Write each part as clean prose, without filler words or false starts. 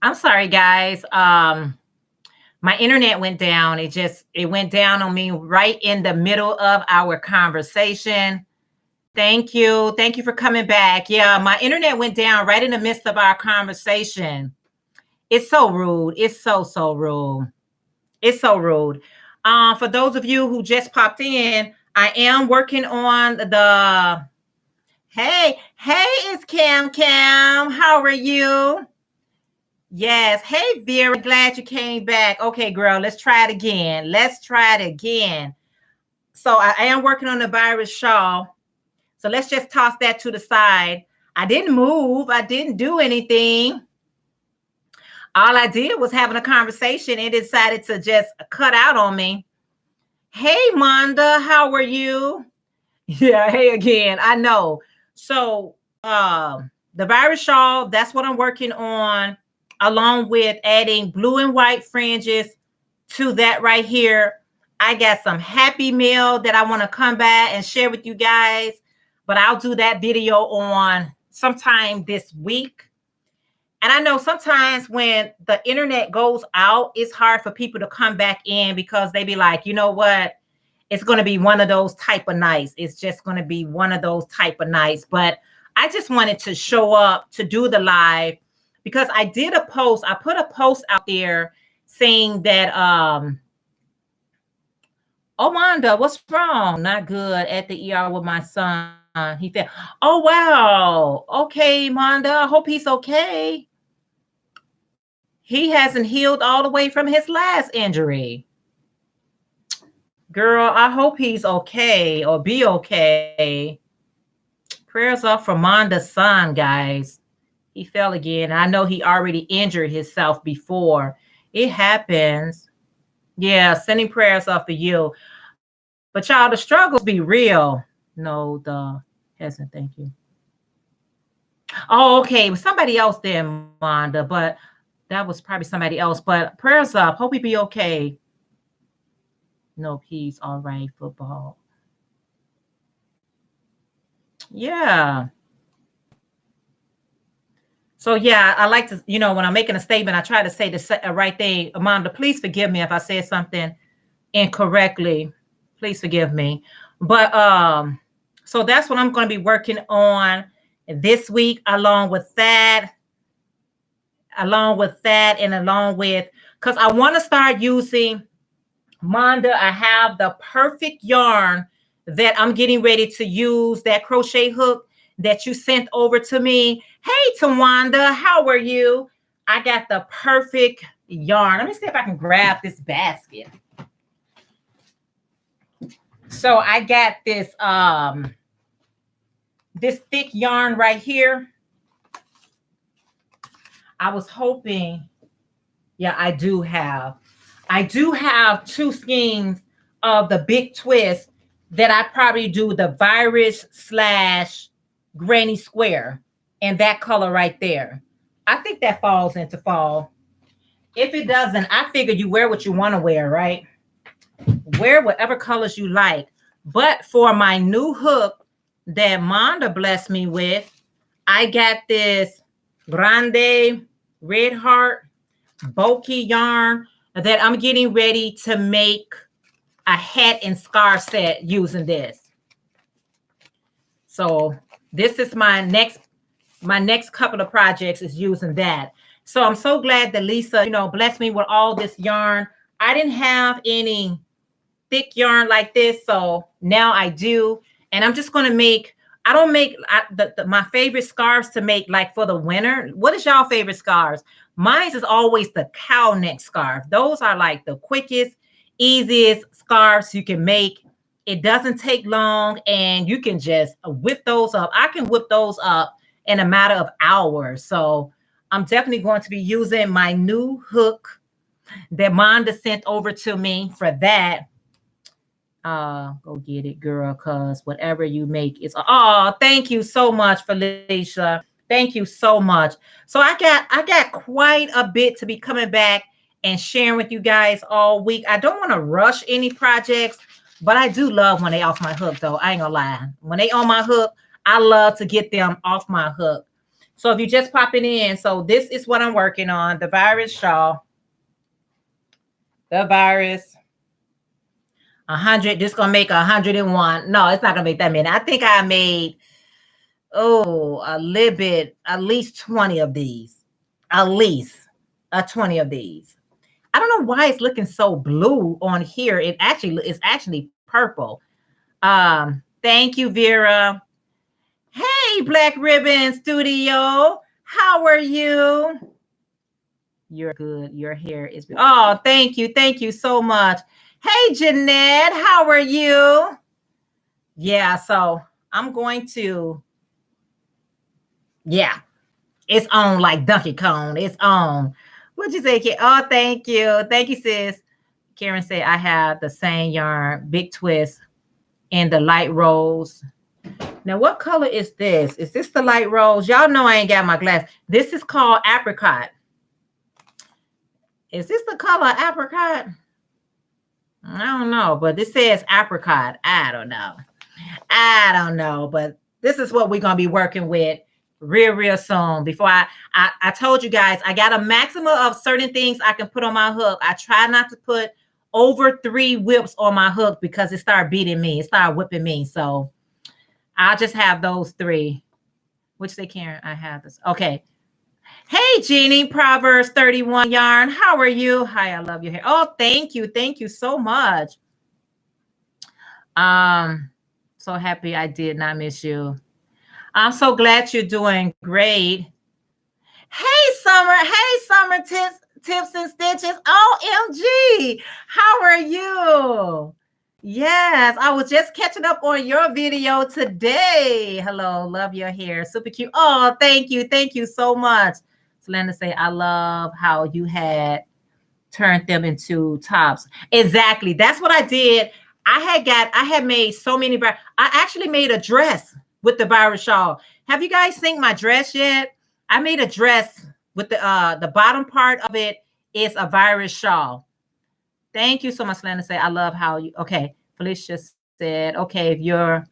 I'm sorry, guys. My internet went down. It went down on me right in the middle of our conversation. Thank you. Thank you for coming back. Yeah, my internet went down right in the midst of our conversation. It's so rude. It's so rude. It's so rude. For those of you who just popped in, I am working on the. Hey, it's Cam Cam. How are you? Yes. Hey, Vera, glad you came back. Okay, girl, let's try it again. Let's try it again. So I am working on the virus shawl. So let's just toss that to the side. I didn't move. I didn't do anything. All I did was having a conversation. It decided to just cut out on me. Hey, Monda, how are you? Yeah, hey again. I know. So the virus shawl, that's what I'm working on, along with adding blue and white fringes to that right here. I got some Happy Meal that I want to come back and share with you guys, but I'll do that video on sometime this week. And I know sometimes when the internet goes out, it's hard for people to come back in because they be like, you know what? It's going to be one of those type of nights. It's just going to be one of those type of nights. But I just wanted to show up to do the live because I did a post. I put a post out there saying that, oh, Wanda, what's wrong? Not good at the ER with my son. He said, oh, wow. Okay, Wanda, I hope he's okay. He hasn't healed all the way from his last injury. Girl, I hope he's okay or be okay. Prayers up for Monda's son, guys. He fell again. I know he already injured himself before. It happens. Yeah, sending prayers up for you. But y'all, the struggles be real. No, the hasn't. Thank you. Oh, okay. It was somebody else there, Monda, but that was probably somebody else. But prayers up. Hope he be okay. No peace. All right, football. Yeah. So yeah, I like to, when I'm making a statement, I try to say the right thing. Amanda, please forgive me if I said something incorrectly. Please forgive me. But so that's what I'm going to be working on this week, along with that, and along with, because I want to start using, Monda, I have the perfect yarn that I'm getting ready to use, that crochet hook that you sent over to me. Hey, Tawanda, how are you? I got the perfect yarn. Let me see if I can grab this basket. So I got this thick yarn right here. I was hoping, yeah, I do have two skeins of the big twist that I probably do the virus / granny square in that color right there. I think that falls into fall. If it doesn't, I figure you wear what you want to wear, right? Wear whatever colors you like. But for my new hook that Monda blessed me with, I got this Grande Red Heart bulky yarn that I'm getting ready to make a hat and scarf set using this. So this is my next couple of projects is using that. So I'm so glad that Lisa, blessed me with all this yarn. I didn't have any thick yarn like this, so now I do. And I'm just going to make, I don't make my favorite scarves to make like for the winter. What is y'all favorite scarves? Mine is always the cow neck scarf. Those are like the quickest, easiest scarves you can make. It doesn't take long and you can just whip those up. I can whip those up in a matter of hours. So I'm definitely going to be using my new hook that Monda sent over to me for that. Go get it, girl, cause whatever you make is, oh, thank you so much, Felicia. Thank you so much. So I got quite a bit to be coming back and sharing with you guys all week. I don't want to rush any projects, but I do love when they off my hook though. I ain't gonna lie. When they on my hook, I love to get them off my hook. So if you just popping in, so this is what I'm working on, the virus shawl. The virus 100. This gonna make 101. No, it's not gonna make that many. I think I made a little bit, at least 20 of these. At least 20 of these. I don't know why it's looking so blue on here. It's actually purple. Thank you, Vera. Hey, Black Ribbon Studio. How are you? You're good. Your hair is. Oh, thank you. Thank you so much. Hey, Jeanette. How are you? Yeah, so I'm going to. Yeah, it's on like Donkey Kong. It's on. What'd you say, Karen? Oh, thank you. Thank you, sis. Karen said, I have the same yarn, big twist, and the light rose. Now, what color is this? Is this the light rose? Y'all know I ain't got my glass. This is called apricot. Is this the color apricot? I don't know, but this says apricot. I don't know, but this is what we're going to be working with real soon. Before I told you guys, I got a maximum of certain things I can put on my hook. I try not to put over 3 whips on my hook because it started beating me. It started whipping me. So I'll just have those 3. Which they can. I have this. Okay. Hey, Jeannie, Proverbs 31 yarn. How are you? Hi, I love your hair. Oh, thank you. Thank you so much. So happy I did not miss you. I'm so glad you're doing great. Hey, Summer tips and stitches. OMG. How are you? Yes, I was just catching up on your video today. Hello, love your hair. Super cute. Oh, thank you. Thank you so much. Selena say, I love how you had turned them into tops. Exactly. That's what I did. I had made so many. I actually made a dress with the virus shawl. Have you guys seen my dress yet? I made a dress with the bottom part of it is a virus shawl. Thank you so much, Lana. Say, I love how you. Okay, Felicia said, okay, if you're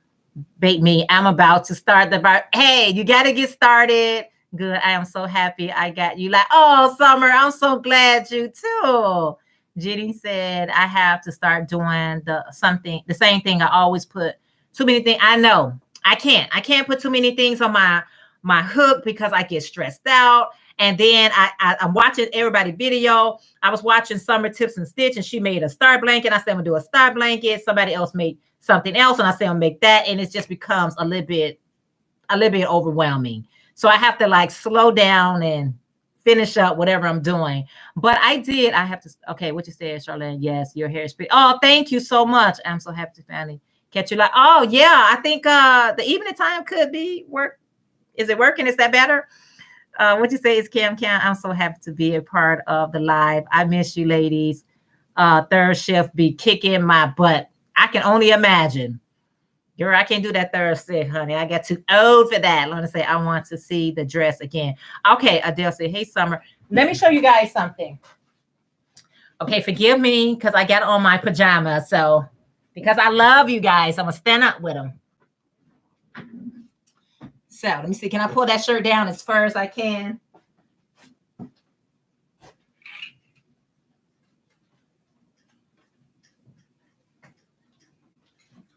bait me, I'm about to start the virus. Hey, you got to get started. Good. I am so happy I got you. Like, oh, Summer, I'm so glad you too. Jenny said, I have to start doing the same thing. I always put too many things. I know I can't put too many things on my hook because I get stressed out. And then I'm watching everybody's video. I was watching Summer Tips and Stitch, and she made a star blanket. I said, I'm gonna do a star blanket. Somebody else made something else, and I said, I'll make that. And it just becomes a little bit overwhelming. So I have to like slow down and finish up whatever I'm doing. But I have to. Okay, what you said, Charlene? Yes, your hair is pretty. Oh, thank you so much. I'm so happy to finally catch you. Like, oh yeah, I think the evening time could be work. Is it working? Is that better? What you say is Cam. I'm so happy to be a part of the live. I miss you, ladies. Third shift be kicking my butt. I can only imagine. Girl, I can't do that third shift, honey. I got too old for that. Let me say, I want to see the dress again. Okay, Adele said, hey, Summer. Let me show you guys something. Okay, forgive me because I got on my pajamas. So, because I love you guys, I'm going to stand up with them. So let me see. Can I pull that shirt down as far as I can?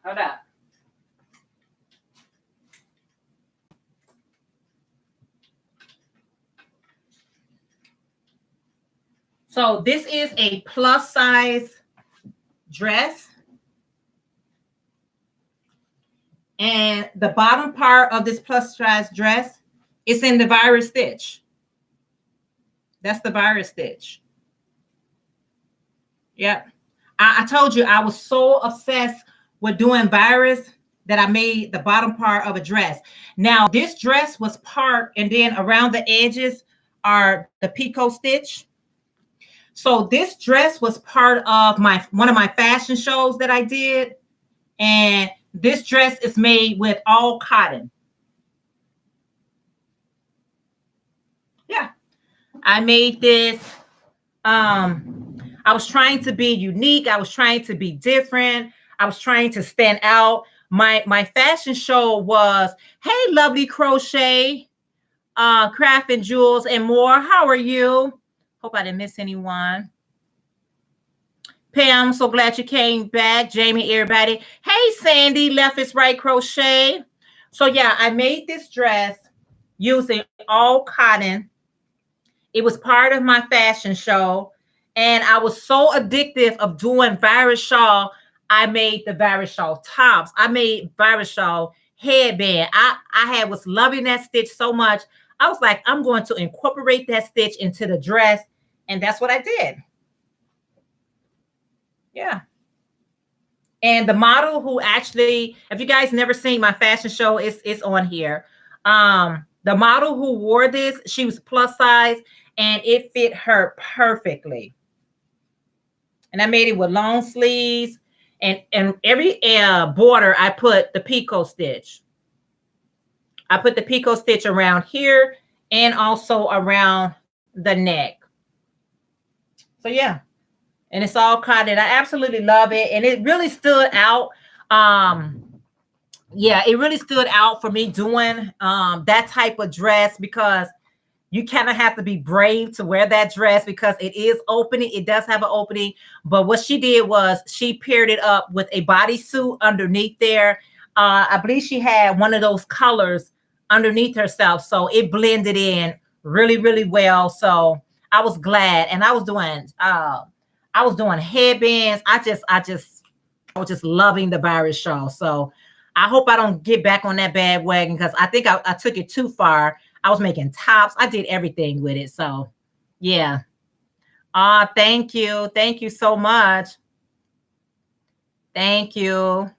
Hold up. So this is a plus size dress. And the bottom part of this plus size dress is in the virus stitch. That's the virus stitch. Yep. I told you I was so obsessed with doing virus that I made the bottom part of a dress. Now, this dress was part, and then around the edges are the picot stitch. So this dress was part of one of my fashion shows that I did. And this dress is made with all cotton. Yeah. I made this. I was trying to be unique. I was trying to be different. I was trying to stand out. My fashion show was, hey, Lovely Crochet. Craft and Jewels and more. How are you? Hope I didn't miss anyone. Pam, so glad you came back. Jamie, everybody. Hey, Sandy, Left is Right Crochet. So yeah, I made this dress using all cotton. It was part of my fashion show. And I was so addictive of doing virus shawl. I made the virus shawl tops. I made virus shawl headband. I was loving that stitch so much. I was like, I'm going to incorporate that stitch into the dress. And that's what I did. Yeah. And the model who actually, if you guys never seen my fashion show, it's on here. The model who wore this, she was plus size and it fit her perfectly. And I made it with long sleeves and every border I put the picot stitch. I put the picot stitch around here and also around the neck. So yeah. And it's all cotton. I absolutely love it. And it really stood out. Yeah, it really stood out for me doing that type of dress because you kind of have to be brave to wear that dress because it is opening. It does have an opening. But what she did was she paired it up with a bodysuit underneath there. I believe she had one of those colors underneath herself. So it blended in really, really well. So I was glad. And I was doing headbands. I was just loving the virus shawl. So I hope I don't get back on that bad wagon because I think I took it too far. I was making tops. I did everything with it. So yeah. Thank you. Thank you so much. Thank you.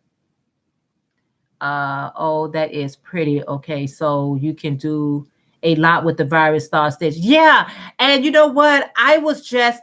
Oh, that is pretty. Okay. So you can do a lot with the virus star stitch. Yeah. And you know what? I was just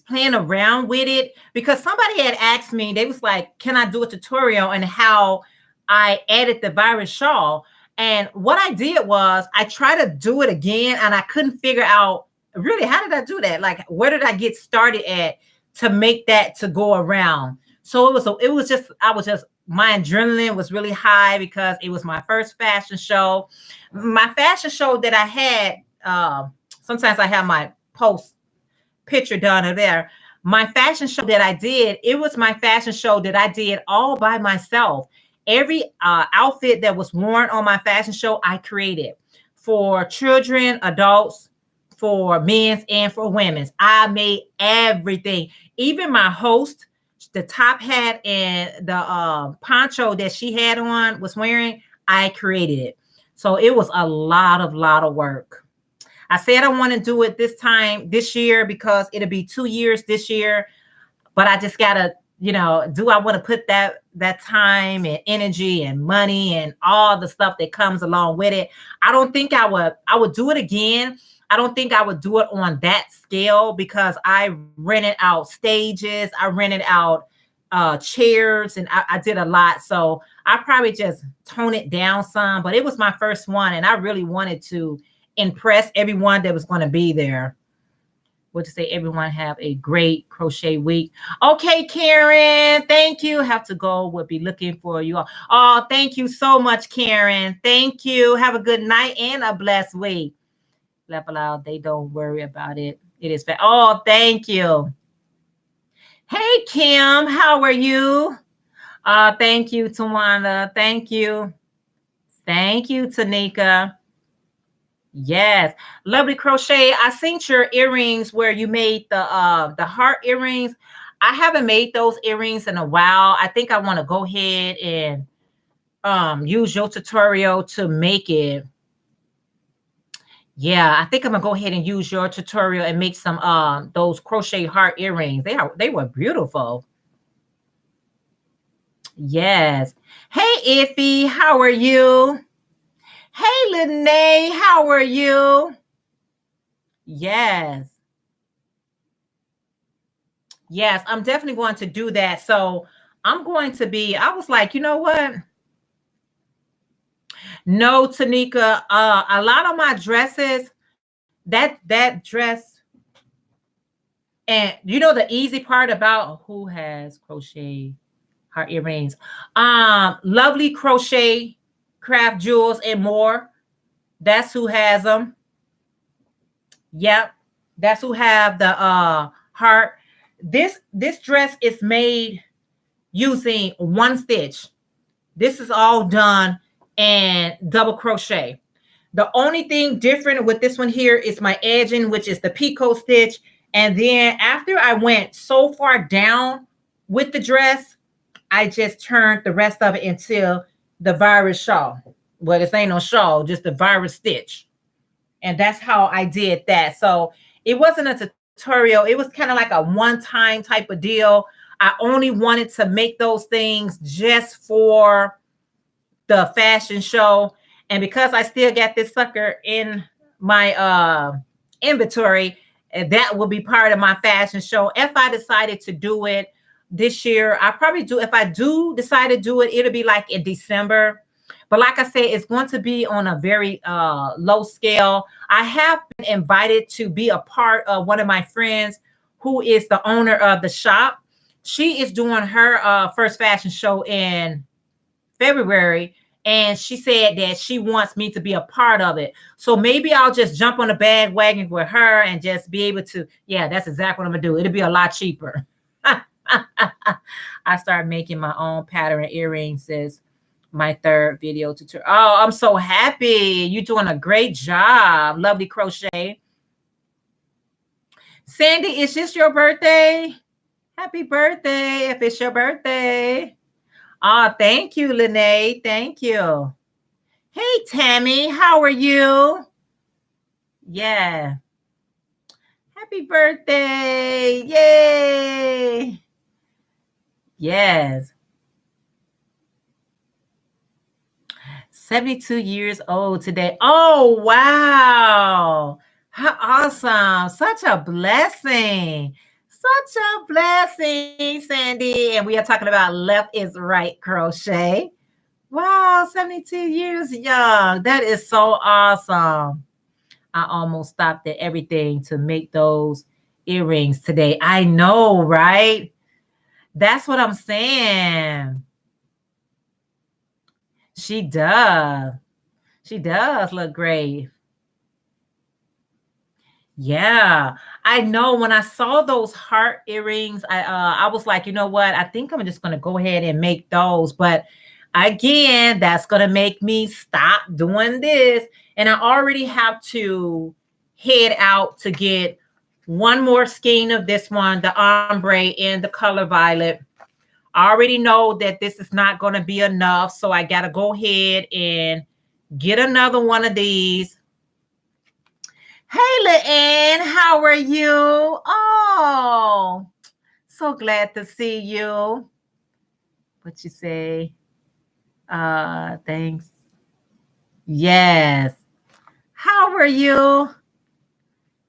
playing around with it because somebody had asked me, they was like, can I do a tutorial on how I added the virus shawl? And what I did was I tried to do it again and I couldn't figure out really how did I do that? Like, where did I get started at to make that to go around? So my adrenaline was really high because it was my first fashion show. My fashion show that I had, sometimes I have my post picture done there. My fashion show that I did, it was my fashion show that I did all by myself. Every outfit that was worn on my fashion show, I created for children, adults, for men's and for women's. I made everything. Even my host, the top hat and the poncho that she had on was wearing, I created it. So it was a lot of work. I said I want to do it this year because it'll be 2 years this year, but I just gotta, do I want to put that time and energy and money and all the stuff that comes along with it? I don't think I would do it again. I don't think I would do it on that scale because I rented out stages, I rented out chairs, and I did a lot. So I probably just tone it down some, but it was my first one and I really wanted to impress everyone that was going to be there. What to say? Everyone have a great crochet week. Okay, Karen, thank you. Have to go. We'll be looking for you all. Oh, thank you so much, Karen. Thank you. Have a good night and a blessed week. Level out. They don't worry about it. It is fair. Oh, thank you. Hey, Kim, how are you? Thank you, Tawana. Thank you. Thank you, Tanika. Yes, lovely crochet. I seen your earrings where you made the heart earrings. I haven't made those earrings in a while. I think I want to go ahead and use your tutorial to make it. Yeah, I think I'm gonna go ahead and use your tutorial and make some those crochet heart earrings. They were beautiful. Yes. Hey Iffy, how are you? Hey Lene, how are you? Yes. Yes, I'm definitely going to do that. So I was like, you know what? No, Tanika, a lot of my dresses, that dress, and the easy part about who has crochet heart earrings. Lovely crochet Craft Jewels and More. That's who has them. Yep. That's who have the heart. This dress is made using one stitch. This is all done in double crochet. The only thing different with this one here is my edging, which is the picot stitch. And then after I went so far down with the dress, I just turned the rest of it into the virus shawl. Well, this ain't no shawl, just the virus stitch. And that's how I did that. So it wasn't a tutorial. It was kind of like a one-time type of deal. I only wanted to make those things just for the fashion show. And because I still got this sucker in my inventory, that will be part of my fashion show. If I decided to do it this year, I probably do. If I do decide to do it, it'll be like in December. But like I said, it's going to be on a very low scale. I have been invited to be a part of one of my friends who is the owner of the shop. She is doing her first fashion show in February. And she said that she wants me to be a part of it. So maybe I'll just jump on the bandwagon with her and just be able to. Yeah, that's exactly what I'm going to do. It'll be a lot cheaper. I started making my own pattern earrings as my third video tutorial. Oh, I'm so happy. You're doing a great job. Lovely crochet. Sandy, is this your birthday? Happy birthday if it's your birthday. Oh, thank you, Lene. Thank you. Hey, Tammy, how are you? Yeah. Happy birthday. Yay. Yes. 72 years old today. Oh, wow. How awesome. Such a blessing. Such a blessing, Sandy. And we are talking about left is right crochet. Wow, 72 years young. That is so awesome. I almost stopped at everything to make those earrings today. I know, right? That's what I'm saying. She does. She does look great. Yeah, I know. When I saw those heart earrings, I was like, you know what? I think I'm just gonna go ahead and make those. But again, that's gonna make me stop doing this. And I already have to head out to get one more skein of this one, the ombre in the color violet. I already know that this is not gonna be enough, so I gotta go ahead and get another one of these. Hey, Leanne, how are you? Oh, so glad to see you. What you say? Thanks. Yes. How are you?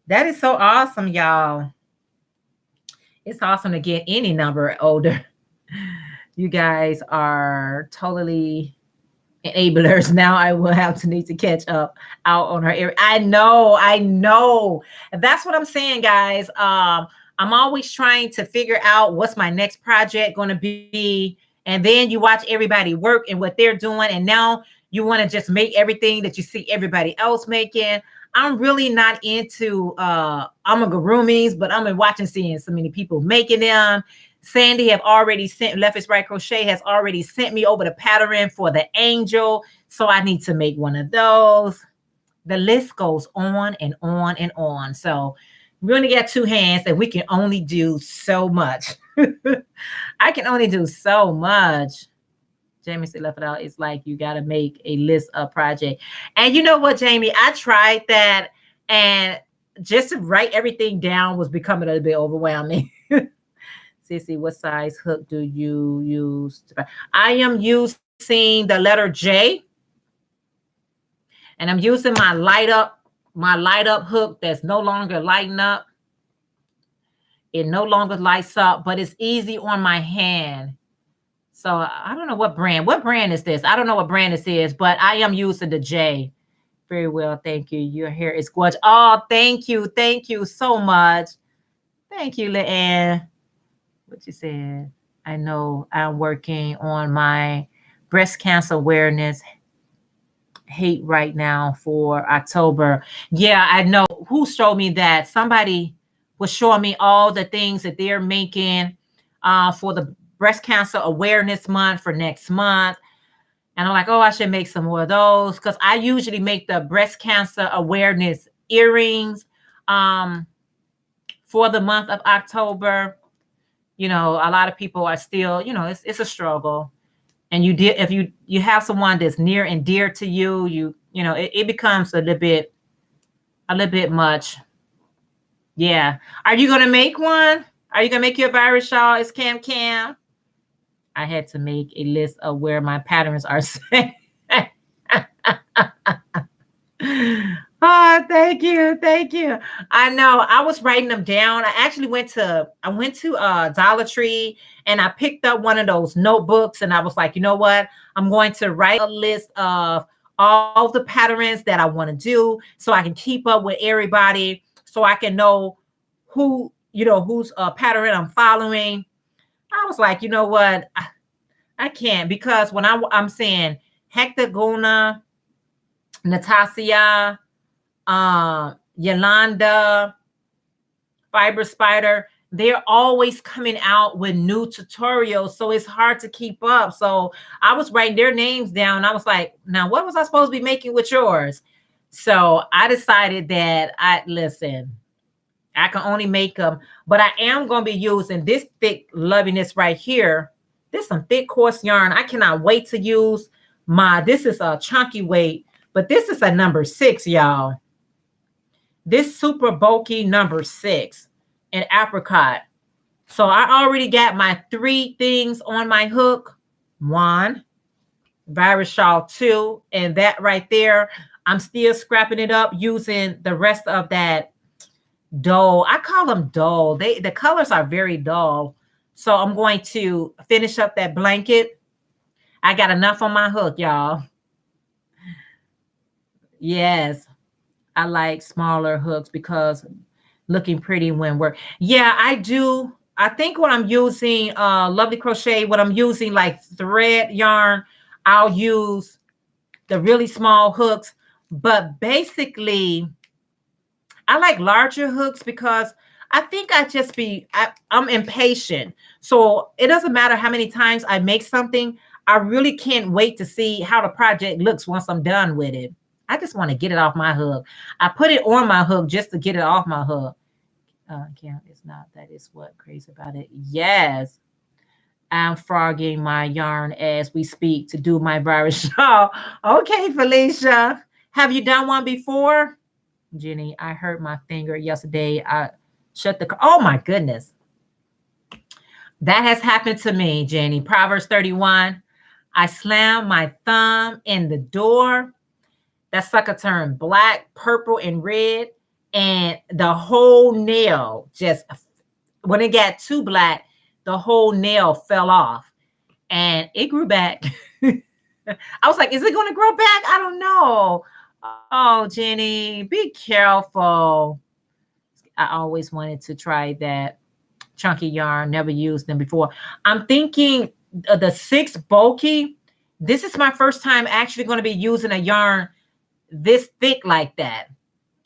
That is so awesome, y'all. It's awesome to get any number older. You guys are totally enablers. Now I will have to need to catch up out on her area. I know. That's what I'm saying, guys. I'm always trying to figure out what's my next project going to be. And then you watch everybody work and what they're doing. And now you want to just make everything that you see everybody else making. I'm really not into amigurumis, but I'm watching, seeing so many people making them. Sandy have already sent, Left is Right Crochet has already sent me over the pattern for the angel. So I need to make one of those. The list goes on and on and on. So we only got two hands and we can only do so much. I can only do so much. Jamie said left it out. It's like you got to make a list of project. And you know what, Jamie? I tried that and just to write everything down was becoming a little bit overwhelming. Sissy, what size hook do you use? I am using the letter J. And I'm using my light up hook that's no longer lighting up. It no longer lights up, but it's easy on my hand. So I don't know what brand. What brand is this? I don't know what brand this is, but I am using the J. Very well, thank you. Your hair is gorgeous. Oh, thank you. Thank you so much. Thank you, Leanne. What you said? I know I'm working on my breast cancer awareness. hate right now for October. Yeah, I know who showed me that. Somebody was showing me all the things that they're making for the breast cancer awareness month for next month. And I'm like, oh, I should make some more of those because I usually make the breast cancer awareness earrings for the month of October. You know, a lot of people are still, you know, it's a struggle. And you did, if you have someone that's near and dear to you, you know, it becomes a little bit much. Yeah. Are you gonna make one? Are you gonna make your virus shawl? It's Cam Cam. I had to make a list of where my patterns are set. Oh, thank you. Thank you. I know. I was writing them down. I went to Dollar Tree and I picked up one of those notebooks and I was like, you know what? I'm going to write a list of all the patterns that I want to do so I can keep up with everybody, so I can know who, you know, whose pattern I'm following. I was like, you know what? I can't, because when I'm saying Hectagona, Natasha, Yolanda, Fiber Spider, they're always coming out with new tutorials. So it's hard to keep up. So I was writing their names down. I was like, now what was I supposed to be making with yours? So I decided that I can only make them, but I am going to be using this thick loviness right here. This is some thick coarse yarn. I cannot wait to use this is a chunky weight, but this is a number 6, y'all. This super bulky number 6 in apricot. So I already got my 3 things on my hook. 1, virus shawl 2, and that right there, I'm still scrapping it up using the rest of that dull. I call them dull. The colors are very dull. So I'm going to finish up that blanket. I got enough on my hook, y'all. Yes. I like smaller hooks because looking pretty when we're, yeah, I do. I think when I'm using Lovely Crochet, when I'm using like thread yarn, I'll use the really small hooks. But basically, I like larger hooks because I think I'm impatient. So it doesn't matter how many times I make something. I really can't wait to see how the project looks once I'm done with it. I just want to get it off my hook. I put it on my hook just to get it off my hook. Cam, it's not. That is what crazy about it. Yes. I'm frogging my yarn as we speak to do my virus shawl. Okay, Felicia. Have you done one before? Jenny, I hurt my finger yesterday. I shut the, oh my goodness. That has happened to me, Jenny. Proverbs 31. I slammed my thumb in the door. That sucker turned black, purple, and red. And the whole nail just, when it got too black, the whole nail fell off and it grew back. I was like, is it going to grow back? I don't know. Oh, Jenny, be careful. I always wanted to try that chunky yarn. Never used them before. I'm thinking the 6 bulky. This is my first time actually going to be using a yarn this thick like that.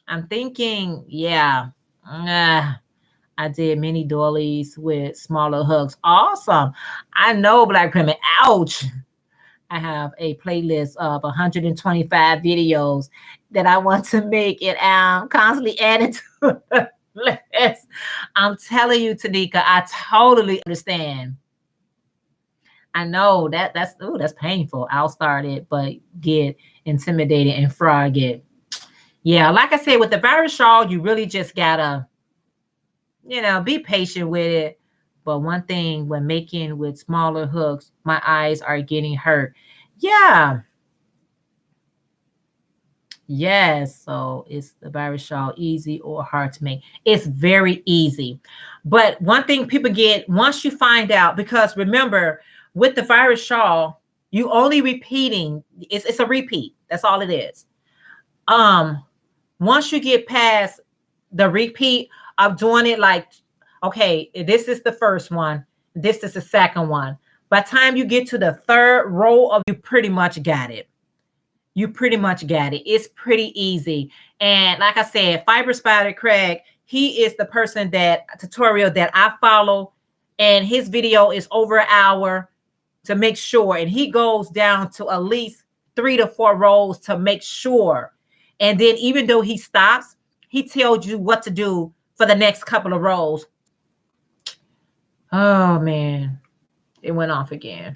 I'm thinking, yeah. I did mini doilies with smaller hooks. Awesome. I know, Black Women. Ouch. I have a playlist of 125 videos that I want to make, and I'm constantly adding to the list. I'm telling you, Tanika, I totally understand. I know that's painful. I'll start it, but get intimidated and frog it. Yeah, like I said, with the virus shawl, you really just gotta, be patient with it. But one thing, when making with smaller hooks, my eyes are getting hurt. Yeah. Yes. So is the virus shawl easy or hard to make? It's very easy. But one thing people get, once you find out, because remember, with the virus shawl, you only repeating, it's a repeat. That's all it is. Once you get past the repeat of doing it like, okay, this is the first one, this is the second one. By the time you get to the third row of, you pretty much got it. you pretty much got it. It's pretty easy. And like I said, Fiber Spider Craig, he is the person that tutorial that I follow, and his video is over an hour to make sure. And he goes down to at least 3 to 4 rows to make sure. And then even though he stops, he tells you what to do for the next couple of rows. Oh man, it went off again.